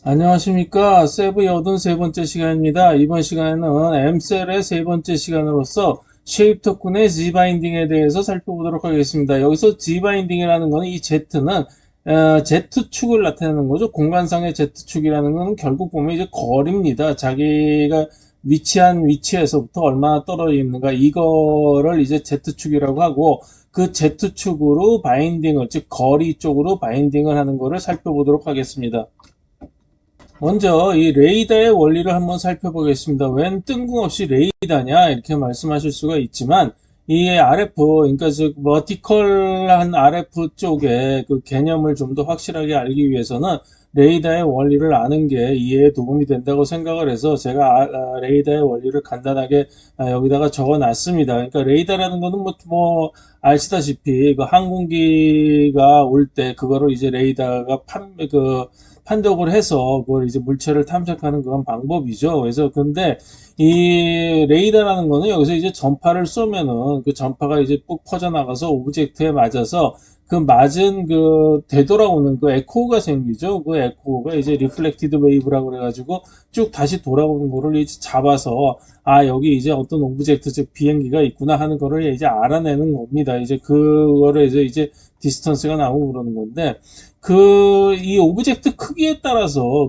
안녕하십니까. 세부의 83번째 시간입니다. 이번 시간에는 M셀의 세 번째 시간으로서 쉐입 토큰의 G바인딩에 대해서 살펴보도록 하겠습니다. 여기서 G바인딩이라는 것은 이 Z는 Z축을 나타내는 거죠. 공간상의 Z축이라는 것은 결국 보면 이제 거리입니다. 자기가 위치한 위치에서부터 얼마나 떨어져 있는가 이거를 이제 Z축이라고 하고 그 Z축으로 바인딩을 즉 거리 쪽으로 바인딩을 하는 것을 살펴보도록 하겠습니다. 먼저 이 레이더의 원리를 한번 살펴보겠습니다. 웬 뜬금없이 레이더냐 이렇게 말씀하실 수가 있지만 이 RF 그러니까 즉 버티컬한 RF 쪽의 그 개념을 좀 더 확실하게 알기 위해서는 레이더의 원리를 아는 게 이해에 도움이 된다고 생각을 해서 제가 레이더의 원리를 간단하게 여기다가 적어 놨습니다. 그러니까 레이더라는 거는 뭐 아시다시피 그 항공기가 올 때 그거를 이제 레이더가 판독을 해서 그걸 이제 물체를 탐색하는 그런 방법이죠. 그래서 근데 이 레이더라는 거는 여기서 이제 전파를 쏘면은 그 전파가 이제 ปุ๊ 퍼져나가서 오브젝트에 맞아서 그 맞은 그 되돌아오는 그 에코가 생기죠. 그 에코가 이제 리플렉티드 웨이브라고 그래가지고 쭉 다시 돌아오는 거를 이제 잡아서 아 여기 이제 어떤 오브젝트 즉 비행기가 있구나 하는 거를 이제 알아내는 겁니다. 이제 그거를 이제 디스턴스가 나오고 그러는 건데 이 오브젝트 크기에 따라서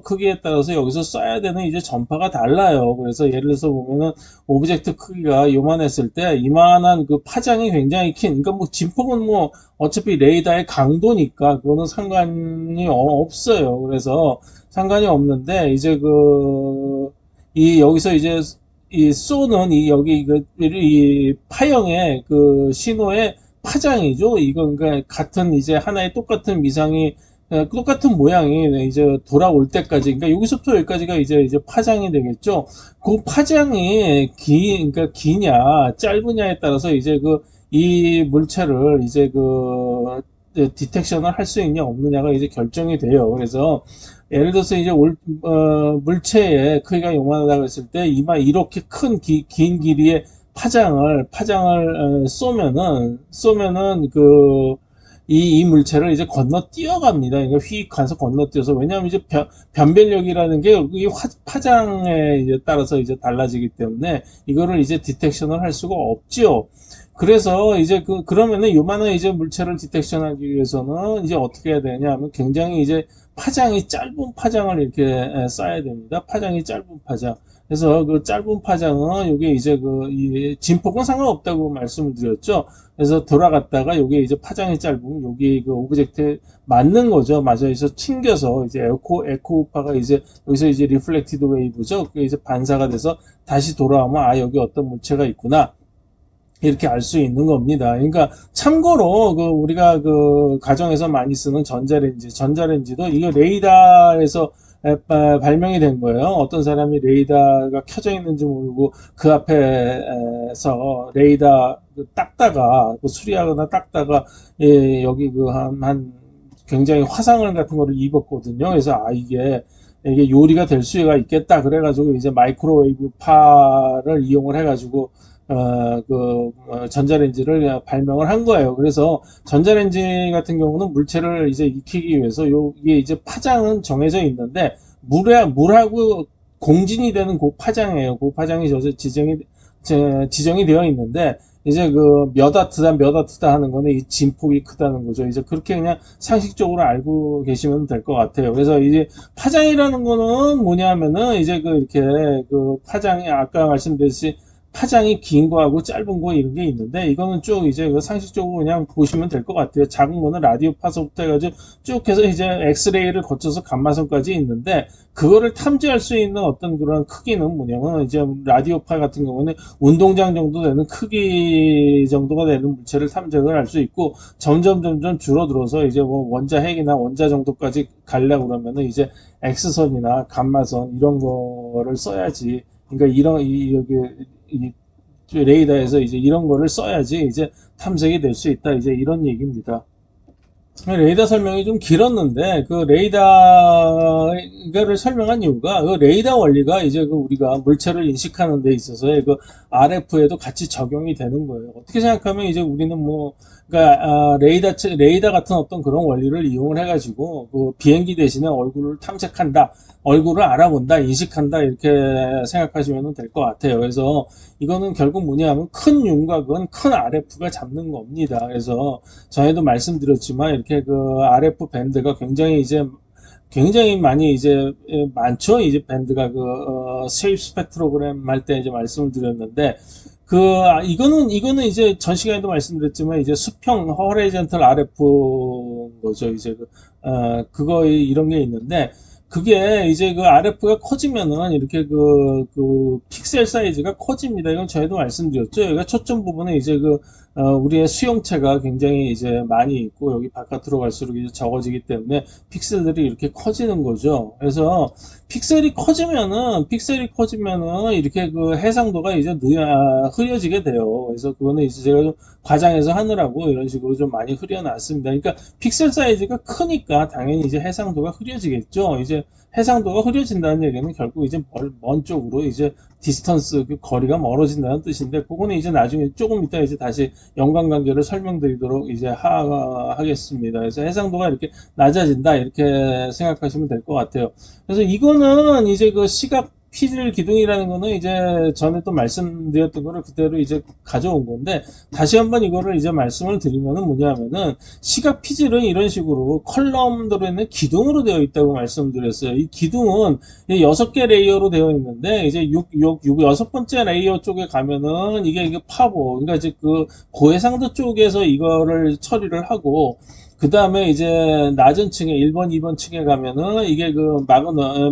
여기서 써야 되는 이제 전파가 달라요. 그래서 예를 들어서 보면은 오브젝트 크기가 요만했을 때 이만한 그 파장이 굉장히 그러니까 뭐 진폭은 뭐 어차피 레이더의 강도니까 그거는 상관이 없어요. 그래서 상관이 없는데 이제 여기서 이제 이 쏘는 이 파형의 그 신호의 파장이죠. 이거 그러니까 같은 이제 하나의 똑같은 미상이 똑같은 모양이 이제 돌아올 때까지 그러니까 여기서부터 여기까지가 이제 파장이 되겠죠. 그 파장이 그러니까 기냐 짧으냐에 따라서 이제 이 물체를 이제 디텍션을 할 수 있냐 없느냐가 이제 결정이 돼요. 그래서 예를 들어서 이제 물체의 크기가 요만하다고 했을 때 이렇게 큰 긴 길이의 파장을 쏘면은 이 물체를 이제 건너뛰어갑니다. 그러니까 휙 가서 건너뛰어서 왜냐하면 이제 변별력이라는 게 이 파장에 이제 따라서 이제 달라지기 때문에 이거를 이제 디텍션을 할 수가 없지요. 그래서 이제 그러면은 요만한 이제 물체를 디텍션하기 위해서는 이제 어떻게 해야 되냐 하면 굉장히 이제 파장이 짧은 파장을 이렇게 쏴야 됩니다. 파장이 짧은 파장. 그래서 그 짧은 파장은 요게 이제 이 진폭은 상관없다고 말씀을 드렸죠. 그래서 돌아갔다가 요게 이제 파장이 짧으면 여기 그 오브젝트에 맞는 거죠. 맞아요. 그래서 튕겨서 이제 에코파가 이제 여기서 이제 리플렉티드 웨이브죠. 그게 이제 반사가 돼서 다시 돌아오면 아 여기 어떤 물체가 있구나. 이렇게 알 수 있는 겁니다. 그러니까 참고로 우리가 가정에서 많이 쓰는 전자레인지도 이거 레이더에서 발명이 된 거예요. 어떤 사람이 레이더가 켜져 있는지 모르고 그 앞에서 레이더 닦다가 수리하거나 닦다가 예, 여기 한 굉장히 화상을 같은 거를 입었거든요. 그래서 아 이게 요리가 될 수가 있겠다. 그래가지고 이제 마이크로웨이브 파를 이용을 해가지고 전자레인지를 발명을 한 거예요. 그래서 전자레인지 같은 경우는 물체를 이제 익히기 위해서 이게 이제 파장은 정해져 있는데 물하고 공진이 되는 그 파장이에요. 그 파장이 지정이 되어 있는데 이제 몇 와트다 하는 거는 이 진폭이 크다는 거죠. 이제 그렇게 그냥 상식적으로 알고 계시면 될 것 같아요. 그래서 이제 파장이라는 거는 뭐냐면은 이제 이렇게 파장이 아까 말씀드렸듯이 파장이 긴 거하고 짧은 거 이런 게 있는데 이거는 쭉 이제 상식적으로 그냥 보시면 될 것 같아요. 작은 거는 라디오 파서부터 해가지고 쭉 해서 이제 엑스레이를 거쳐서 감마선까지 있는데 그거를 탐지할 수 있는 어떤 그런 크기는 뭐냐면 이제 라디오파 같은 경우는 운동장 정도 되는 크기 정도가 되는 물체를 탐색을 할 수 있고 점점 줄어들어서 이제 뭐 원자핵이나 원자 정도까지 가려고 그러면은 이제 X선이나 감마선 이런 거를 써야지. 그러니까 이 레이더에서 이제 이런 거를 써야지 이제 탐색이 될 수 있다. 이제 이런 얘기입니다. 레이더 설명이 좀 길었는데 그 레이더가 이거를 설명한 이유가 그 레이더 원리가 이제 그 우리가 물체를 인식하는 데 있어서의 그 RF에도 같이 적용이 되는 거예요. 어떻게 생각하면 이제 우리는 뭐 그러니까 레이더 같은 어떤 그런 원리를 이용을 해가지고 그 비행기 대신에 얼굴을 탐색한다, 얼굴을 알아본다, 인식한다 이렇게 생각하시면 될 것 같아요. 그래서 이거는 결국 뭐냐면 큰 윤곽은 큰 RF가 잡는 겁니다. 그래서 전에도 말씀드렸지만 이렇게 그 RF 밴드가 굉장히 많이 이제 많죠. 이제 밴드가 그 쉐입 스펙트로그램 할 때 이제 말씀을 드렸는데 이거는 이제 전 시간에도 말씀드렸지만 이제 수평 허리젠털 RF 거죠. 이제 그거 이런 게 있는데 그게 이제 그 RF가 커지면은 이렇게 그 픽셀 사이즈가 커집니다. 이건 저희도 말씀드렸죠. 여기가 초점 부분에 이제 우리의 수용체가 굉장히 이제 많이 있고 여기 바깥으로 갈수록 이제 적어지기 때문에 픽셀들이 이렇게 커지는 거죠. 그래서 픽셀이 커지면은 이렇게 그 해상도가 이제 흐려지게 돼요. 그래서 그거는 이제 제가 좀 과장해서 하느라고 이런 식으로 좀 많이 흐려놨습니다. 그러니까 픽셀 사이즈가 크니까 당연히 이제 해상도가 흐려지겠죠. 이제 해상도가 흐려진다는 얘기는 결국 이제 먼 쪽으로 이제 디스턴스 그 거리가 멀어진다는 뜻인데 그거는 이제 나중에 조금 이따 이제 다시 연관관계를 설명드리도록 이제 하겠습니다. 그래서 해상도가 이렇게 낮아진다 이렇게 생각하시면 될 것 같아요. 그래서 이거는 이제 그 시각 피질 기둥이라는 거는 이제 전에 또 말씀드렸던 거를 그대로 이제 가져온 건데 다시 한번 이거를 이제 말씀을 드리면은 뭐냐면은 시각 피질은 이런 식으로 컬럼들로 있는 기둥으로 되어 있다고 말씀드렸어요. 이 기둥은 6개 레이어로 되어 있는데 이제 여섯 번째 레이어 쪽에 가면은 이게 파보 그러니까 이제 그 고해상도 쪽에서 이거를 처리를 하고 그 다음에 이제 낮은 층에 1번, 2번 층에 가면은 이게 그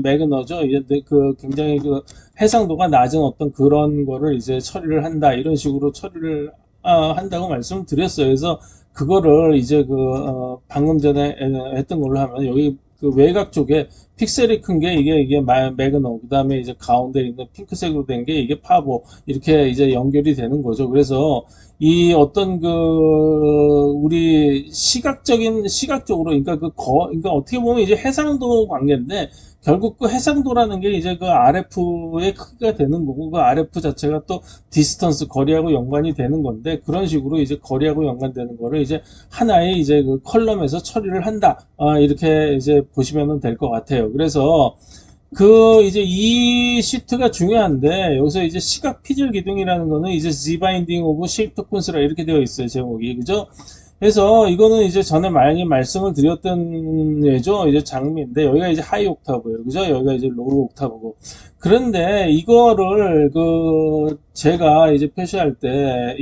매그너죠. 이제 그 굉장히 그 해상도가 낮은 어떤 그런 거를 이제 처리를 한다. 이런 식으로 처리를 한다고 말씀을 드렸어요. 그래서 그거를 이제 방금 전에 했던 걸로 하면 여기 그 외곽 쪽에 픽셀이 큰 게 이게 매그너 그 다음에 이제 가운데 있는 핑크색으로 된 게 이게 파보 이렇게 이제 연결이 되는 거죠. 그래서 이 어떤 우리 시각적으로 그러니까 어떻게 보면 이제 해상도 관계인데 결국 그 해상도라는 게 이제 그 RF의 크기가 되는 거고 그 RF 자체가 또 디스턴스 거리하고 연관이 되는 건데 그런 식으로 이제 거리하고 연관되는 거를 이제 하나의 이제 그 컬럼에서 처리를 한다. 이렇게 이제 보시면 될 것 같아요. 그래서 이제 이 시트가 중요한데, 여기서 이제 시각 피질 기둥이라는 거는 이제 Z 바인딩 오브 쉐입 토큰스라 이렇게 되어 있어요, 제목이. 그죠? 그래서 이거는 이제 전에 많이 말씀을 드렸던 예죠. 이제 장미인데, 여기가 이제 하이 옥타브예요. 그죠? 여기가 이제 로우 옥타브고. 그런데 이거를 제가 이제 표시할 때,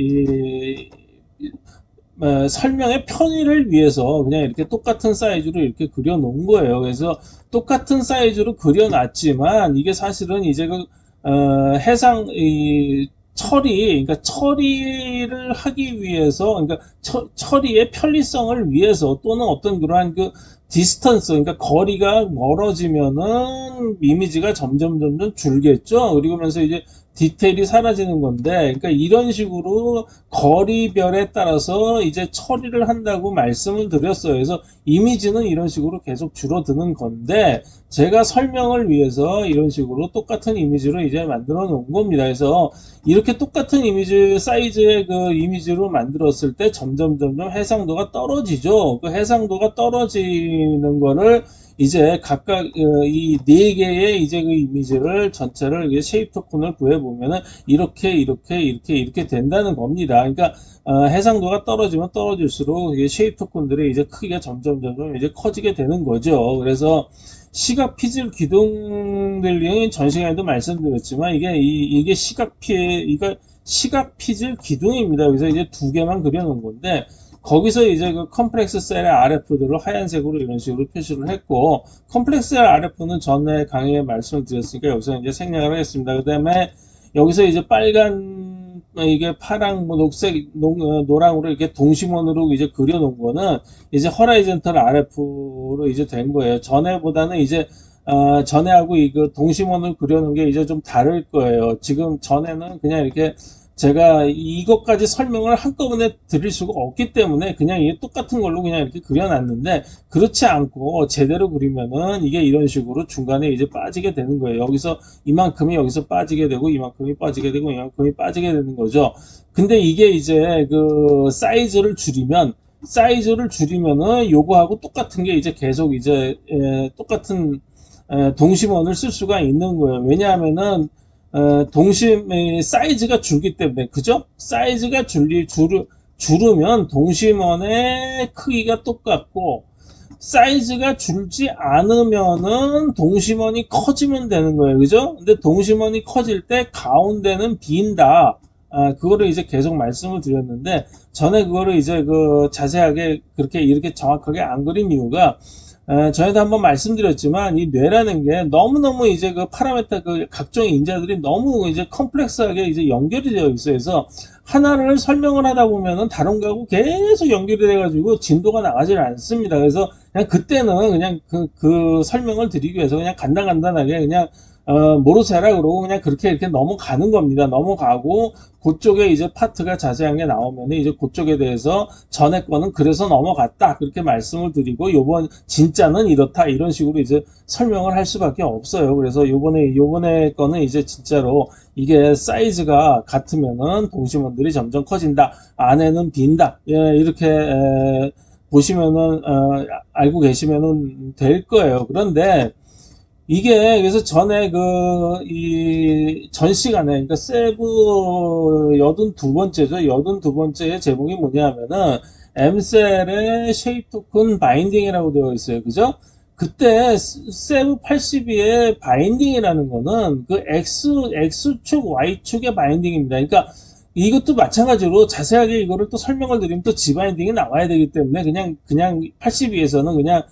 설명의 편의를 위해서 그냥 이렇게 똑같은 사이즈로 이렇게 그려 놓은 거예요. 그래서 똑같은 사이즈로 그려 놨지만 이게 사실은 이제 그러니까 처리를 하기 위해서, 그러니까 처리의 편리성을 위해서 또는 어떤 그러한 디스턴스, 그러니까 거리가 멀어지면은 이미지가 점점 줄겠죠. 그러면서 이제 디테일이 사라지는 건데, 그러니까 이런 식으로 거리별에 따라서 이제 처리를 한다고 말씀을 드렸어요. 그래서 이미지는 이런 식으로 계속 줄어드는 건데, 제가 설명을 위해서 이런 식으로 똑같은 이미지로 이제 만들어 놓은 겁니다. 그래서 이렇게 똑같은 이미지, 사이즈의 이미지로 만들었을 때 점점 해상도가 떨어지죠. 그 해상도가 떨어지는 거를 이제 각각 이 네 개의 이제 그 이미지를 전체를 쉐입 토큰을 구해 보면은 이렇게 된다는 겁니다. 그러니까 해상도가 떨어지면 떨어질수록 이게 쉐입 토큰들의 이제 크기가 점점 이제 커지게 되는 거죠. 그래서 시각 피질 기둥들이 전 시간에도 말씀드렸지만 이게 시각 피질 기둥입니다. 그래서 이제 두 개만 그려놓은 건데. 거기서 이제 그 컴플렉스 셀의 RF들을 하얀색으로 이런 식으로 표시를 했고, 컴플렉스 셀 RF는 전에 강의에 말씀을 드렸으니까 여기서 이제 생략을 하겠습니다. 그 다음에 여기서 이제 빨간, 이게 파랑, 녹색, 노랑으로 이렇게 동심원으로 이제 그려놓은 거는 이제 허라이젠털 RF로 이제 된 거예요. 전에보다는 이제 전에하고 동심원을 그려놓은 게 이제 좀 다를 거예요. 지금 전에는 그냥 이렇게 제가 이것까지 설명을 한꺼번에 드릴 수가 없기 때문에 그냥 이게 똑같은 걸로 그냥 이렇게 그려놨는데, 그렇지 않고 제대로 그리면은 이게 이런 식으로 중간에 이제 빠지게 되는 거예요. 여기서 이만큼이 여기서 빠지게 되고 이만큼이 빠지게 되고 이만큼이 빠지게 되는 거죠. 근데 이게 이제 그 사이즈를 줄이면은 요거하고 똑같은 게 이제 계속 이제 똑같은 동심원을 쓸 수가 있는 거예요. 왜냐하면은 사이즈가 줄기 때문에, 그죠? 사이즈가 줄으면 동심원의 크기가 똑같고, 사이즈가 줄지 않으면은 동심원이 커지면 되는 거예요. 그죠? 근데 동심원이 커질 때 가운데는 빈다. 그거를 이제 계속 말씀을 드렸는데, 전에 그거를 이제 그 자세하게 그렇게 이렇게 정확하게 안 그린 이유가, 전에도 한번 말씀드렸지만 이 뇌라는 게 너무너무 이제 그 파라메타 그 각종 인자들이 너무 이제 컴플렉스하게 이제 연결이 되어 있어요. 그래서 하나를 설명을 하다 보면은 다른 거하고 계속 연결이 돼가지고 진도가 나가질 않습니다. 그래서 그냥 그때는 그냥 그 설명을 드리기 위해서 그냥 간단하게 그냥 모르세라 그러고 그냥 그렇게 이렇게 넘어가는 겁니다. 넘어가고 그쪽에 이제 파트가 자세한 게 나오면 이제 그쪽에 대해서 전에 거는 그래서 넘어갔다 그렇게 말씀을 드리고, 요번 진짜는 이렇다 이런 식으로 이제 설명을 할 수밖에 없어요. 그래서 요번에 거는 이제 진짜로 이게 사이즈가 같으면은 동심원들이 점점 커진다, 안에는 빈다, 이렇게 보시면은 알고 계시면은 될 거예요. 그런데 이게 그래서 전에 이 전 시간에, 그러니까 세부 82번째죠. 82번째의 제목이 뭐냐면은 M셀의 쉐입 토큰 바인딩이라고 되어 있어요. 그죠? 그때 세부 82의 바인딩이라는 거는 그 X축, Y축의 바인딩입니다. 그러니까 이것도 마찬가지로 자세하게 이거를 또 설명을 드리면 또 지바인딩이 나와야 되기 때문에 그냥 82에서는 그냥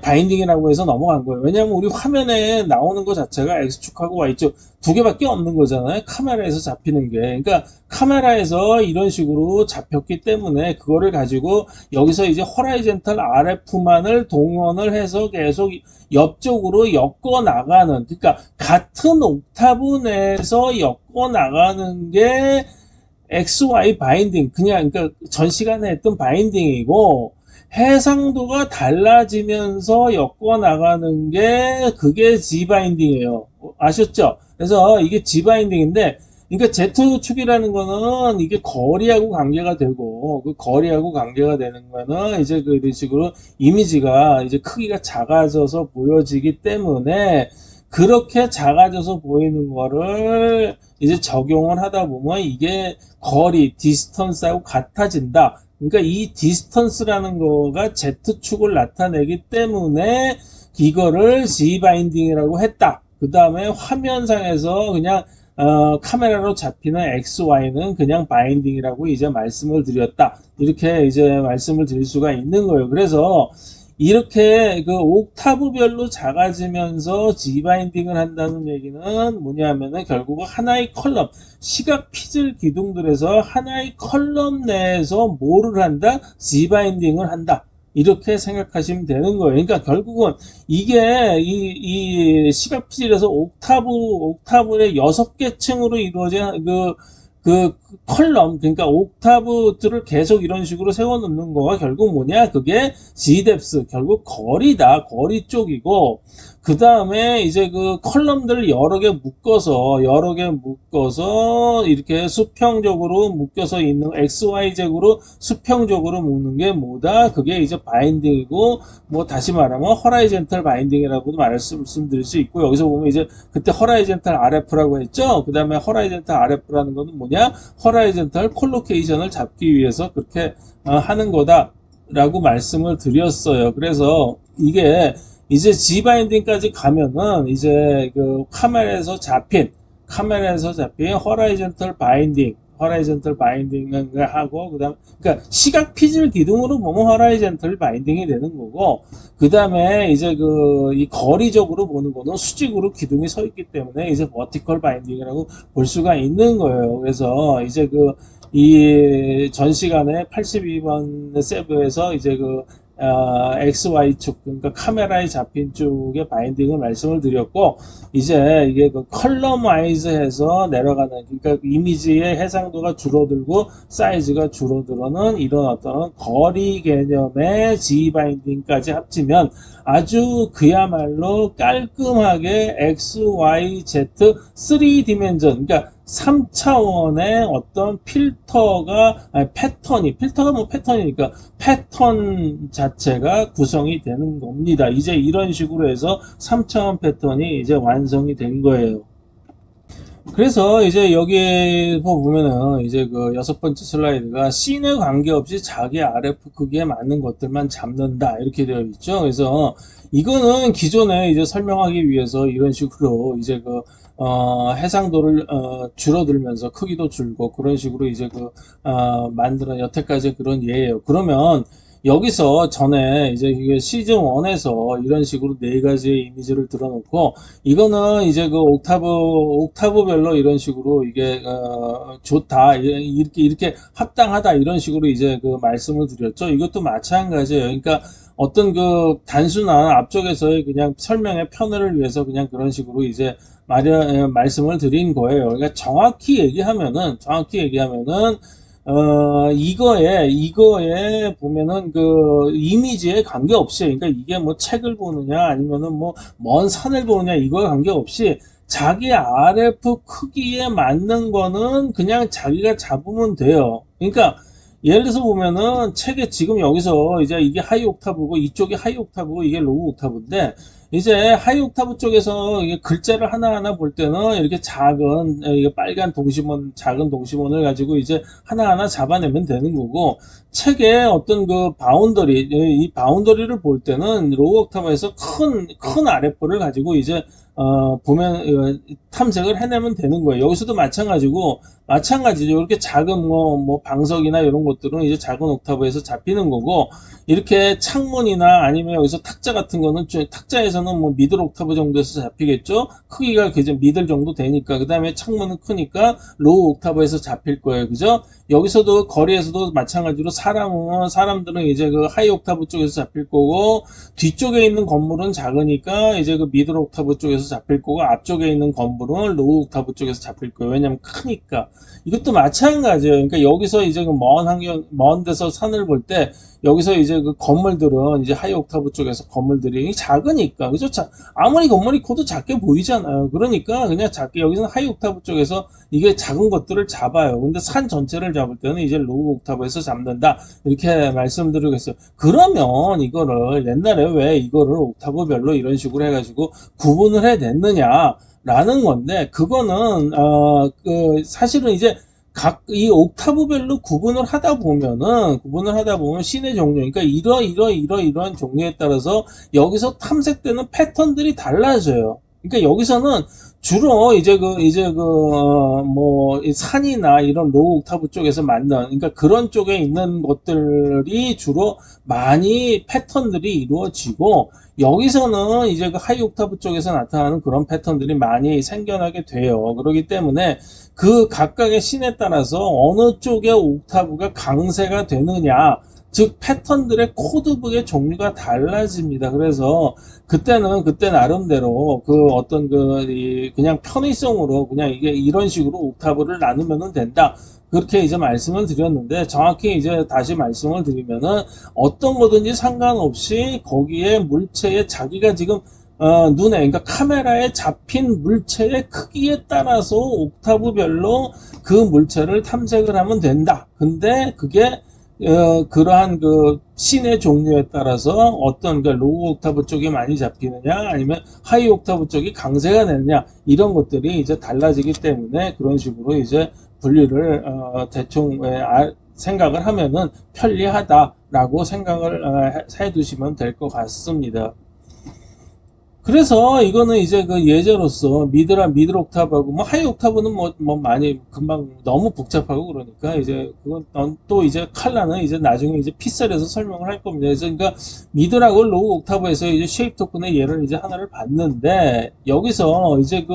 바인딩이라고 해서 넘어간 거예요. 왜냐하면 우리 화면에 나오는 것 자체가 X축하고 Y축 두 개밖에 없는 거잖아요. 카메라에서 잡히는 게. 그러니까 카메라에서 이런 식으로 잡혔기 때문에 그거를 가지고 여기서 이제 호라이젠탈 RF만을 동원을 해서 계속 옆쪽으로 엮어 나가는, 그러니까 같은 옥타브 내에서 엮어 나가는 게 XY 바인딩, 그러니까 전 시간에 했던 바인딩이고, 해상도가 달라지면서 엮어 나가는 게 그게 G바인딩이에요. 아셨죠? 그래서 이게 G바인딩인데, 그러니까 Z축이라는 거는 이게 거리하고 관계가 되고, 그 거리하고 관계가 되는 거는 이제 그런 식으로 이미지가 이제 크기가 작아져서 보여지기 때문에, 그렇게 작아져서 보이는 거를 이제 적용을 하다 보면 이게 거리, 디스턴스하고 같아진다. 그러니까 이 디스턴스라는 거가 Z축을 나타내기 때문에 이거를 G바인딩이라고 했다. 그 다음에 화면상에서 그냥 카메라로 잡히는 XY는 그냥 바인딩이라고 이제 말씀을 드렸다. 이렇게 이제 말씀을 드릴 수가 있는 거예요. 그래서 이렇게 그 옥타브별로 작아지면서 G바인딩을 한다는 얘기는 뭐냐면은 결국 하나의 컬럼, 시각 피즐 기둥들에서 하나의 컬럼 내에서 뭐를 한다? G바인딩을 한다. 이렇게 생각하시면 되는 거예요. 그러니까 결국은 이게 이 시각 피즐에서 옥타브의 6개 층으로 이루어진 그 컬럼, 그러니까 옥타브들을 계속 이런 식으로 세워 놓는 거가 결국 뭐냐? 그게 G뎁스, 결국 거리다. 거리 쪽이고, 그 다음에 이제 그 컬럼들을 여러 개 묶어서 이렇게 수평적으로 묶여서 있는 XY잭으로 수평적으로 묶는 게 뭐다? 그게 이제 바인딩이고, 뭐 다시 말하면 허라이젠탈 바인딩이라고도 말씀드릴 수 있고, 여기서 보면 이제 그때 허라이젠탈 RF라고 했죠? 그 다음에 허라이젠탈 RF라는 거는 뭐냐? 허라이젠탈 콜로케이션을 잡기 위해서 그렇게 하는 거다라고 말씀을 드렸어요. 그래서 이게 이제 G바인딩까지 가면은 이제 그 카메라에서 잡힌 허라이젠탈 바인딩을 하고, 그다음 그러니까 시각 피즐 기둥으로 보면 허라이젠탈 바인딩이 되는 거고, 그다음에 이제 이 거리적으로 보는 거는 수직으로 기둥이 서 있기 때문에 이제 버티컬 바인딩이라고 볼 수가 있는 거예요. 그래서 이제 이 전 시간에 82번 세부에서 이제 XY축, 그러니까 카메라에 잡힌 쪽의 바인딩을 말씀을 드렸고, 이제 이게 그 컬럼와이즈 해서 내려가는, 그러니까 이미지의 해상도가 줄어들고 사이즈가 줄어들어는 이런 어떤 거리 개념의 G 바인딩까지 합치면 아주 그야말로 깔끔하게 X, Y, Z 3디멘전, 그러니까 3차원의 어떤 필터가, 아니, 필터가 뭐 패턴이니까 패턴 자체가 구성이 되는 겁니다. 이제 이런 식으로 해서 3차원 패턴이 이제 완성이 된 거예요. 그래서 이제 여기 보면은 이제 그 6번째 슬라이드가 씬에 관계없이 자기 RF 크기에 맞는 것들만 잡는다 이렇게 되어 있죠. 그래서 이거는 기존에 이제 설명하기 위해서 이런 식으로 이제 그 해상도를 줄어들면서 크기도 줄고 그런 식으로 이제 그 만드는 여태까지 그런 예예요. 그러면 여기서 전에 이제 이게 시즌 1에서 이런 식으로 네 가지의 이미지를 들어놓고 이거는 이제 그 옥타브별로 이런 식으로 이게 좋다 이렇게 합당하다 이런 식으로 이제 그 말씀을 드렸죠. 이것도 마찬가지예요. 그러니까 어떤 그 단순한 앞쪽에서의 그냥 설명의 편의를 위해서 그냥 그런 식으로 이제 말씀을 드린 거예요. 그러니까 정확히 얘기하면은 이거에 보면은 그 이미지에 관계없이, 그러니까 이게 뭐 책을 보느냐, 아니면은 뭐 먼 산을 보느냐, 이거에 관계없이 자기 RF 크기에 맞는 거는 그냥 자기가 잡으면 돼요. 그러니까 예를 들어서 보면은 책에 지금 여기서 이제 이게 하이 옥타브고 이쪽이 하이 옥타브고 이게 로우 옥타브인데 이제 하이 옥타브 쪽에서 이게 글자를 하나하나 볼 때는 이렇게 작은 이게 빨간 동시몬 작은 동시몬을 가지고 이제 하나하나 잡아내면 되는 거고 책의 어떤 그 바운더리 이 바운더리를 볼 때는 로우 옥타브에서 큰 RF를 가지고 이제 보면 탐색을 해내면 되는 거예요. 여기서도 마찬가지죠. 이렇게 작은 뭐 방석이나 이런 것들은 이제 작은 옥타브에서 잡히는 거고 이렇게 창문이나 아니면 여기서 탁자 같은 거는 탁자에서는 뭐 미들 옥타브 정도에서 잡히겠죠. 크기가 그저 미들 정도 되니까 그 다음에 창문은 크니까 로우 옥타브에서 잡힐 거예요. 그죠? 여기서도 거리에서도 마찬가지로 사람들은 이제 그 하이 옥타브 쪽에서 잡힐 거고 뒤쪽에 있는 건물은 작으니까 이제 그 미들 옥타브 쪽에서 잡힐 거고 앞쪽에 있는 건물은 로우 옥타브 쪽에서 잡힐 거예요. 왜냐면 크니까. 이것도 마찬가지예요. 그러니까 여기서 이제 그 먼 데서 산을 볼 때 여기서 이제 그 건물들은 이제 하이 옥타브 쪽에서 건물들이 작으니까 그죠? 아무리 건물이 커도 작게 보이잖아요. 그러니까 그냥 작게 여기서는 하이 옥타브 쪽에서 이게 작은 것들을 잡아요. 근데 산 전체를 잡을 때는 이제 로우 옥타브에서 잡는다. 이렇게 말씀드리겠어요. 그러면 이거를 옛날에 왜 이거를 옥타브별로 이런 식으로 해가지고 구분을 해냈느냐? 라는 건데 그거는 사실은 이제 이 옥타브별로 구분을 하다 보면 씬의 종류, 그러니까 이러한 종류에 따라서 여기서 탐색되는 패턴들이 달라져요. 그러니까 여기서는 주로 뭐 산이나 이런 로우 옥타브 쪽에서 만난, 그러니까 그런 쪽에 있는 것들이 주로 많이 패턴들이 이루어지고 여기서는 이제 그 하이 옥타브 쪽에서 나타나는 그런 패턴들이 많이 생겨나게 돼요. 그렇기 때문에 그 각각의 씬에 따라서 어느 쪽의 옥타브가 강세가 되느냐, 즉 패턴들의 코드북의 종류가 달라집니다. 그래서 그때 나름대로 그 어떤 그냥 편의성으로 그냥 이게 이런 식으로 옥타브를 나누면 된다. 그렇게 이제 말씀을 드렸는데 정확히 이제 다시 말씀을 드리면은 어떤 거든지 상관없이 거기에 물체에 자기가 지금 눈에, 그러니까 카메라에 잡힌 물체의 크기에 따라서 옥타브별로 그 물체를 탐색을 하면 된다. 근데 그게 그러한 그 씬의 종류에 따라서 어떤 그 로우 옥타브 쪽이 많이 잡히느냐 아니면 하이 옥타브 쪽이 강세가 되느냐 이런 것들이 이제 달라지기 때문에 그런 식으로 이제 분류를 대충 생각을 하면은 편리하다라고 생각을 해 두시면 될 것 같습니다. 그래서 이거는 이제 그 예제로서 미들 옥타브하고 뭐 하이 옥타브는 뭐 많이 금방 너무 복잡하고 그러니까 이제 그건 또 이제 칼라는 이제 나중에 이제 피셀에서 설명을 할 겁니다. 그래서 그러니까 미들하고 로우 옥타브에서 이제 쉐입 토큰의 예를 이제 하나를 봤는데 여기서 이제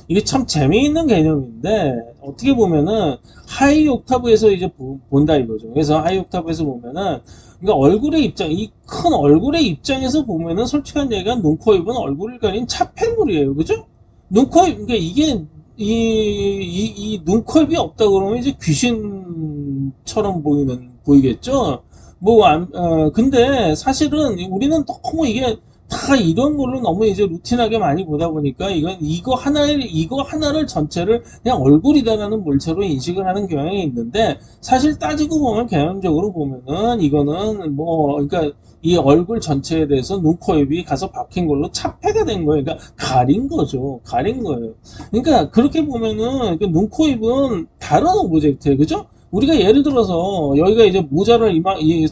이게 참 재미있는 개념인데 어떻게 보면은 하이 옥타브에서 이제 본다 이거죠. 그래서 하이 옥타브에서 보면은 그러니까 얼굴의 입장, 이 큰 얼굴의 입장에서 보면은 솔직한 얘기가 눈, 코, 입은 얼굴을 가린 차폐물이에요. 그죠? 눈, 코, 입, 그러니까 이게 이 눈, 코, 입이 없다 그러면 이제 귀신처럼 보이겠죠? 근데 사실은 우리는 너무 이게 다 이런 걸로 너무 이제 루틴하게 많이 보다 보니까 이거 하나를 전체를 그냥 얼굴이다라는 물체로 인식을 하는 경향이 있는데 사실 따지고 보면 개념적으로 보면은 이거는 그러니까 이 얼굴 전체에 대해서 눈, 코, 입이 가서 박힌 걸로 차폐가 된 거예요. 그러니까 가린 거죠. 가린 거예요. 그러니까 그렇게 보면은 눈, 코, 입은 다른 오브젝트예요. 그죠? 우리가 예를 들어서 여기가 이제 모자를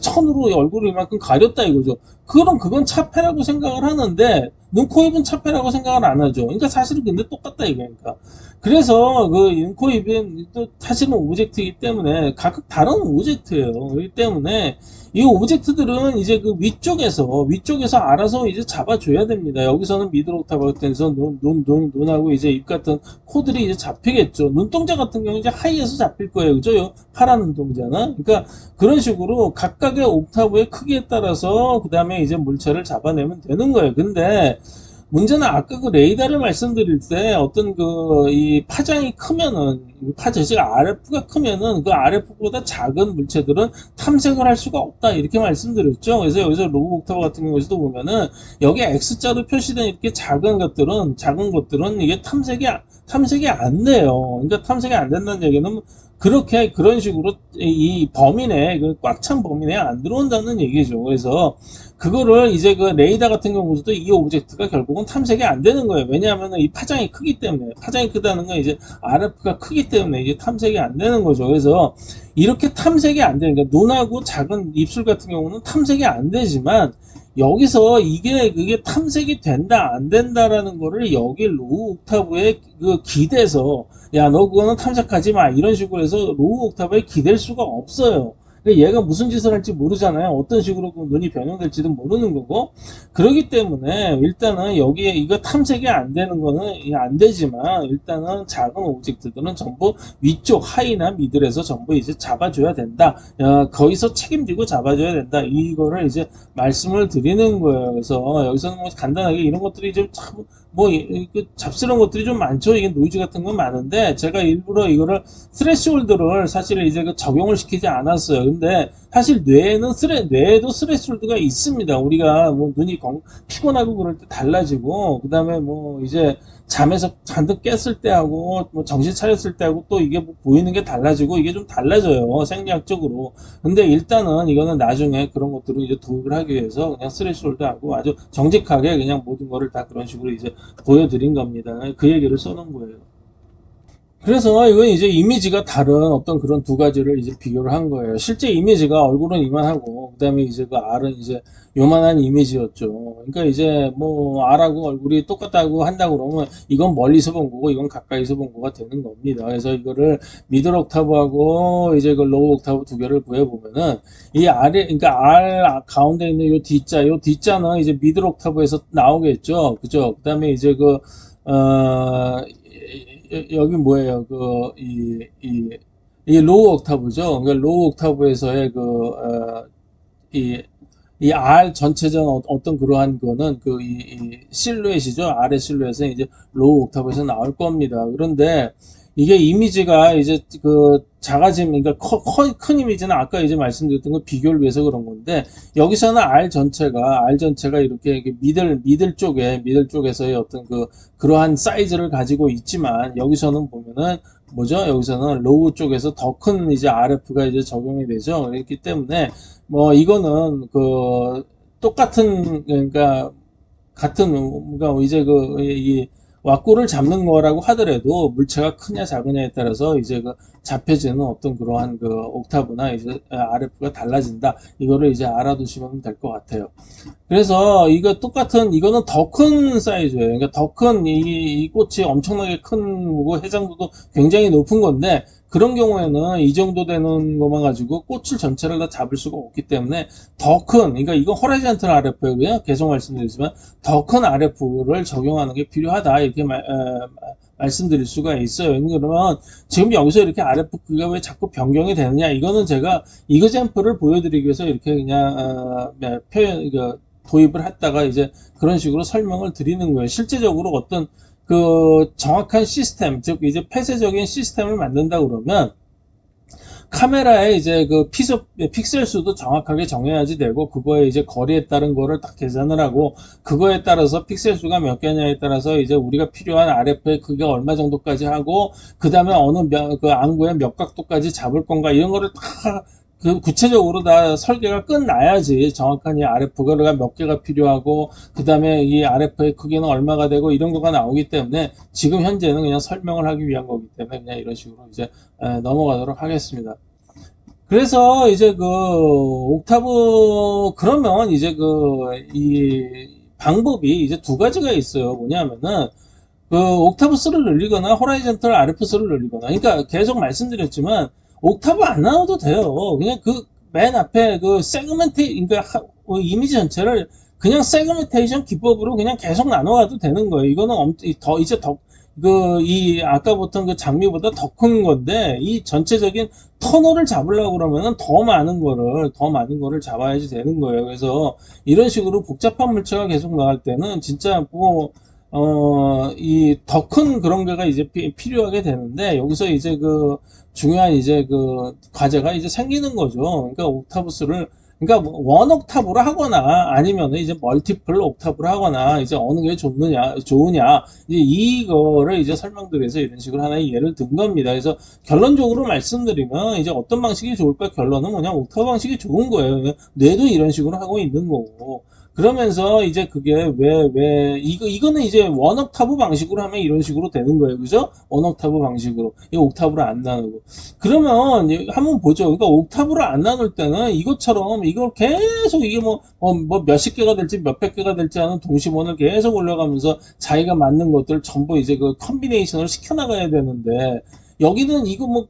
천으로 얼굴을 이만큼 가렸다 이거죠. 그건 차폐라고 생각을 하는데 눈, 코, 입은 차폐라고 생각을 안 하죠. 그러니까 사실은 근데 똑같다 이거니까. 그래서 그 눈, 코, 입은 또 사실은 오브젝트이기 때문에 각각 다른 오브젝트예요. 그렇기 때문에 이 오브젝트들은 이제 그 위쪽에서 알아서 이제 잡아줘야 됩니다. 여기서는 미들 옥타브 같은서 눈하고 이제 입 같은 코들이 이제 잡히겠죠. 눈동자 같은 경우 이제 하이에서 잡힐 거예요. 그죠? 파란 눈동자는. 그러니까 그런 식으로 각각의 옥타브의 크기에 따라서 그 다음에 이제 물체를 잡아내면 되는 거예요. 근데 문제는 아까 그 레이더를 말씀드릴 때 어떤 이 파장이 크면은 즉 RF가 크면은 그 RF보다 작은 물체들은 탐색을 할 수가 없다 이렇게 말씀드렸죠. 그래서 여기서 로우 옥타브 같은 경우에서도 보면은 여기 X자로 표시된 이렇게 작은 것들은 이게 탐색이 안 돼요. 그러니까 탐색이 안 된다는 얘기는 그런 식으로 이 범위 내에 꽉 찬 범위 내에 안 들어온다는 얘기죠. 그래서 그거를 이제 그 레이더 같은 경우도 이 오브젝트가 결국은 탐색이 안 되는 거예요. 왜냐하면 이 파장이 크기 때문에 파장이 크다는 건 이제 RF가 크기 때문에 이제 탐색이 안 되는 거죠. 그래서 이렇게 탐색이 안 되는 그러니까 눈하고 작은 입술 같은 경우는 탐색이 안 되지만 여기서 그게 탐색이 된다 안 된다라는 거를 여기 로우 옥타브에 기대서 야 너 그거는 탐색하지 마 이런 식으로 해서 로우 옥타브에 기댈 수가 없어요. 그러니까 얘가 무슨 짓을 할지 모르잖아요. 어떤 식으로 그 눈이 변형될지도 모르는 거고. 그렇기 때문에 일단은 여기에 이거 탐색이 안 되는 거는 안 되지만 일단은 작은 오브젝트들은 전부 위쪽 하이나 미들에서 전부 이제 잡아줘야 된다. 거기서 책임지고 잡아줘야 된다. 이거를 이제 말씀을 드리는 거예요. 그래서 여기서는 간단하게 이런 것들이 좀 참 잡스러운 것들이 좀 많죠. 이게 노이즈 같은 건 많은데 제가 일부러 이거를 스레시홀드를 사실 이제 적용을 시키지 않았어요. 근데 사실 뇌에도 스레시홀드가 있습니다. 우리가 눈이 피곤하고 그럴 때 달라지고 그 다음에 이제 잠에서 잔뜩 깼을 때하고 정신 차렸을 때하고 또 이게 보이는 게 달라지고 이게 좀 달라져요. 생리학적으로. 근데 일단은 이거는 나중에 그런 것들을 이제 도입을 하기 위해서 그냥 스레시홀드하고 아주 정직하게 그냥 모든 거를 다 그런 식으로 이제 보여드린 겁니다. 그 얘기를 써놓은 거예요. 그래서 이건 이제 이미지가 다른 어떤 그런 두 가지를 이제 비교를 한 거예요. 실제 이미지가 얼굴은 이만하고, 그 다음에 이제 그 R은 이제 요만한 이미지였죠. 그러니까 이제 R하고 얼굴이 똑같다고 한다고 그러면 이건 멀리서 본 거고, 이건 가까이서 본 거가 되는 겁니다. 그래서 이거를 미들 옥타브하고 이제 그 로우 옥타브 두 개를 구해보면은 이 그러니까 R 가운데 있는 요 D자는 이제 미들 옥타브에서 나오겠죠. 그죠? 그 다음에 이제 여기 뭐예요? 이 로우 옥타브죠. 그러니까 로우 옥타브에서의 이 R 전체적인 어떤 그러한 거는 이 실루엣이죠. R의 실루엣은 이제 로우 옥타브에서 나올 겁니다. 그런데 이게 이미지가 이제 작아지면, 그러니까 큰 이미지는 아까 이제 말씀드렸던 거 비교를 위해서 그런 건데, 여기서는 R 전체가 이렇게 미들 쪽에서의 어떤 그러한 사이즈를 가지고 있지만, 여기서는 보면은, 여기서는 로우 쪽에서 더 큰 이제 RF가 이제 적용이 되죠. 그렇기 때문에, 이거는 똑같은, 그러니까, 그러니까 이제 이 왁구를 잡는 거라고 하더라도 물체가 크냐 작으냐에 따라서 이제 잡혀지는 어떤 그러한 옥타브나 이제 RF가 달라진다. 이거를 이제 알아두시면 될 것 같아요. 그래서 이거는 더 큰 사이즈예요. 그러니까 더 큰 이 꽃이 엄청나게 큰 거고 해상도도 굉장히 높은 건데 그런 경우에는 이 정도 되는 것만 가지고 꽃을 전체를 다 잡을 수가 없기 때문에 그러니까 이건 호라이즌탈 RF고요. 계속 말씀드리지만 더 큰 RF를 적용하는 게 필요하다. 이렇게 말씀드릴 수가 있어요. 그러면 지금 여기서 이렇게 RF 크기가 왜 자꾸 변경이 되느냐? 이거는 제가 이그젠플을 보여드리기 위해서 이렇게 그냥 표현 도입을 했다가 이제 그런 식으로 설명을 드리는 거예요. 실제적으로 어떤 그 정확한 시스템, 즉 이제 폐쇄적인 시스템을 만든다 그러면 카메라에 이제 그 픽셀 수도 정확하게 정해야지 되고, 그거에 이제 거리에 따른 거를 딱 계산을 하고, 그거에 따라서 픽셀 수가 몇 개냐에 따라서 이제 우리가 필요한 RF의 크기가 얼마 정도까지 하고, 그 다음에 그 안구의 몇 각도까지 잡을 건가, 이런 거를 다 그 구체적으로 다 설계가 끝나야지 정확한 이 RF가 몇 개가 필요하고, 그 다음에 이 RF의 크기는 얼마가 되고, 이런 거가 나오기 때문에 지금 현재는 그냥 설명을 하기 위한 거기 때문에 그냥 이런 식으로 이제 넘어가도록 하겠습니다. 그래서 이제 그 옥타브, 그러면 이제 이 방법이 이제 두 가지가 있어요. 뭐냐면은 그 옥타브 수를 늘리거나 호라이즌털 RF 수를 늘리거나. 그러니까 계속 말씀드렸지만 옥타브 안 나눠도 돼요. 그냥 그 맨 앞에 그 그러니까 이미지 전체를 그냥 세그멘테이션 기법으로 그냥 계속 나눠가도 되는 거예요. 이거는 이 아까부터 그 장미보다 더 큰 건데, 이 전체적인 터널을 잡으려고 그러면은 더 많은 거를 잡아야지 되는 거예요. 그래서 이런 식으로 복잡한 물체가 계속 나갈 때는 진짜 이 더 큰 그런 게가 이제 필요하게 되는데, 여기서 이제 그 중요한 이제 그 과제가 이제 생기는 거죠. 그러니까 옥타브스를, 그러니까 원 옥타브로 하거나 아니면 이제 멀티플 옥타브로 하거나, 이제 어느 게 좋으냐, 이제 이거를 이제 설명드려서 이런 식으로 하나의 예를 든 겁니다. 그래서 결론적으로 말씀드리면 이제 어떤 방식이 좋을까, 결론은 그냥 옥타브 방식이 좋은 거예요. 뇌도 이런 식으로 하고 있는 거고. 그러면서 이제 그게 이거는 이제 원 옥타브 방식으로 하면 이런 식으로 되는 거예요. 그죠? 원 옥타브 방식으로. 이 옥타브를 안 나누고. 그러면 한번 보죠. 그러니까 옥타브를 안 나눌 때는 이것처럼 이걸 계속 이게 뭐 몇십 개가 될지 몇백 개가 될지 하는 동심원을 계속 올려가면서 자기가 맞는 것들 전부 이제 그 컨비네이션을 시켜나가야 되는데, 여기는 이거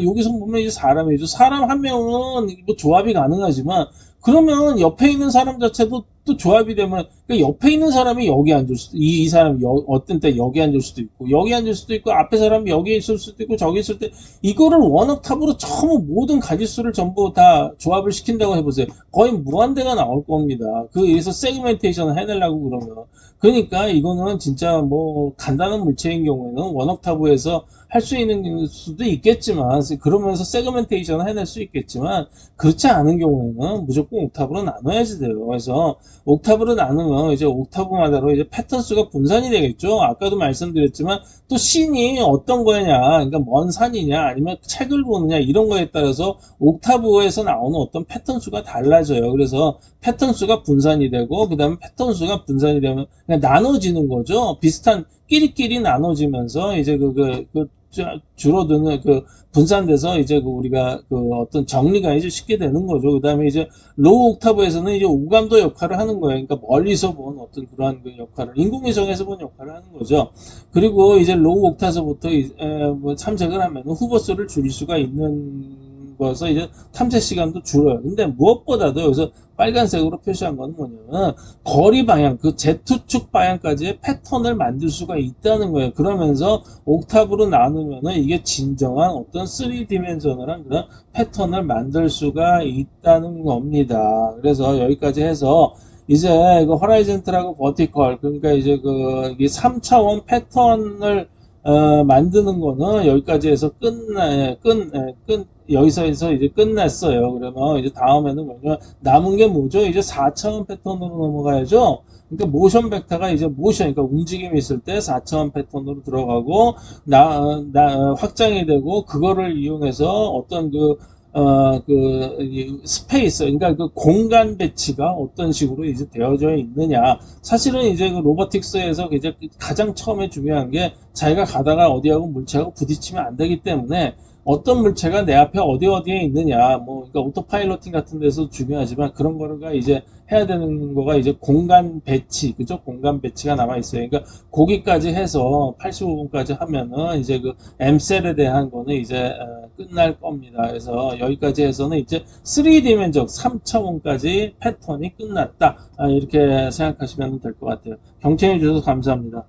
여기서 보면 이제 사람이죠. 사람 한 명은 뭐 조합이 가능하지만, 그러면 옆에 있는 사람 자체도 또 조합이 되면, 그러니까 옆에 있는 사람이 여기 앉을 수도, 이 사람이 어떤 때 여기 앉을 수도 있고, 여기 앉을 수도 있고, 앞에 사람이 여기 있을 수도 있고, 저기 있을 때, 이거를 원업탑으로 전부 모든 가짓수를 전부 다 조합을 시킨다고 해보세요. 거의 무한대가 나올 겁니다. 그래서 세그멘테이션을 해내려고 그러면. 그러니까 이거는 진짜 뭐 간단한 물체인 경우에는 원업타브에서 할 수 있는 수도 있겠지만, 그러면서 세그멘테이션을 해낼 수 있겠지만, 그렇지 않은 경우에는 무조건 옥타브로 나눠야지 돼요. 그래서 옥타브로 나누면 이제 옥타브마다로 이제 패턴 수가 분산이 되겠죠. 아까도 말씀드렸지만, 또 씬이 어떤 거냐, 그러니까 먼 산이냐, 아니면 책을 보느냐, 이런 거에 따라서 옥타브에서 나오는 어떤 패턴 수가 달라져요. 그래서 패턴 수가 분산이 되고, 그 다음에 패턴 수가 분산이 되면 그냥 나눠지는 거죠. 비슷한 끼리끼리 나눠지면서 이제 줄어드는 분산돼서 이제 우리가 어떤 정리가 이제 쉽게 되는 거죠. 그 다음에 이제 로우 옥타브에서는 이제 오감도 역할을 하는 거예요. 그러니까 멀리서 본 어떤 그러한 그 역할을, 인공위성에서 본 역할을 하는 거죠. 그리고 이제 로우 옥타브부터 탐색을 하면 후보수를 줄일 수가 있는 거서 이제 탐색 시간도 줄어요. 근데 무엇보다도 여기서 빨간색으로 표시한 건 뭐냐면, 거리 방향, 그 Z축 방향까지의 패턴을 만들 수가 있다는 거예요. 그러면서 옥타브로 나누면은 이게 진정한 어떤 3디멘셔널한 그런 패턴을 만들 수가 있다는 겁니다. 그래서 여기까지 해서 이제 그 호라이즌틀하고 버티컬, 그러니까 이제 이게 3차원 패턴을 만드는 거는 여기까지 해서 여기서 해서 이제 끝났어요. 그러면 이제 다음에는 뭐냐면 남은 게 뭐죠? 이제 4차원 패턴으로 넘어가야죠. 그러니까 모션 벡터가 이제 그러니까 움직임이 있을 때 4차원 패턴으로 들어가고, 확장이 되고, 그거를 이용해서 어떤 스페이스, 그러니까 그 공간 배치가 어떤 식으로 이제 되어져 있느냐. 사실은 이제 그 로보틱스에서 이제 가장 처음에 중요한 게, 자기가 가다가 어디하고 물체하고 부딪히면 안 되기 때문에 어떤 물체가 내 앞에 어디에 있느냐, 그러니까 오토파일로팅 같은 데서 중요하지만, 그런 거가 이제 해야 되는 거가 이제 공간 배치, 그죠? 공간 배치가 남아 있어요. 그러니까 거기까지 해서 85분까지 하면은 이제 M셀에 대한 거는 이제 끝날 겁니다. 그래서 여기까지 해서는 이제 3D면적 3차원까지 패턴이 끝났다. 이렇게 생각하시면 될 것 같아요. 경청해 주셔서 감사합니다.